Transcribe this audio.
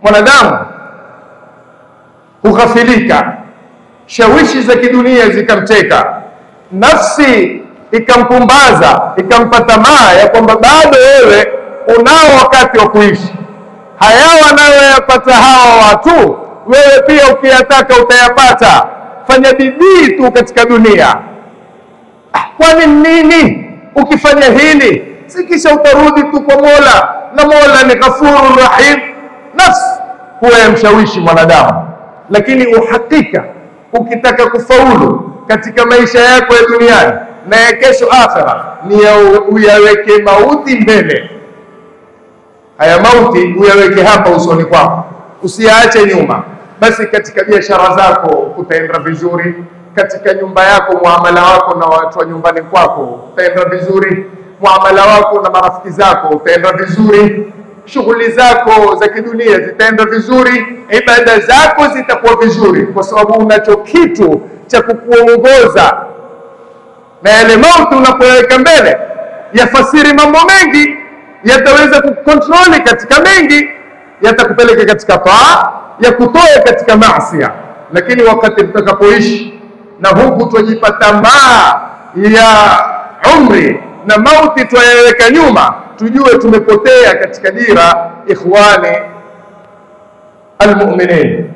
mwanadamu hughafilika, shawishi za kidunia zikamteka, nafsi ikampumbaza, ikampa tamaa ya kwamba bado wewe unao wakati wa kuishi. Haya wanayoyapata hawa watu, wewe pia ukiyataka utayapata. Fanya bidii tu katika dunia. Kwani nini ukifanya hili? Sikisha utarudi tu kwa Mola, na Mola ni Ghafurur Rahim. Nafsi huwa yamshawishi mwanadamu, lakini uhakika ukitaka kufaulu katika maisha yako ya duniani na ya kesho akhera, ni uyaweke mauti mbele. Haya mauti uyaweke hapa usoni kwako, usiyaache nyuma. Basi katika biashara zako utaenda vizuri, katika nyumba yako muamala wako na watu wa nyumbani kwako utaenda vizuri, muamala wako na marafiki zako utaenda vizuri, shughuli zako za kidunia zitaenda vizuri, ibada zako zitakuwa vizuri, kwa sababu unacho kitu cha kukuongoza. Na yale mauti unapoyaweka mbele, yafasiri mambo mengi, yataweza kukontroli katika mengi, yatakupeleka katika taa, ya kutoa katika maasi. Lakini wakati tutakapoishi na huku tujipa tamaa ya umri na mauti tuyaweka nyuma, tujue tumepotea katika dira. Ikhwani almu'minin,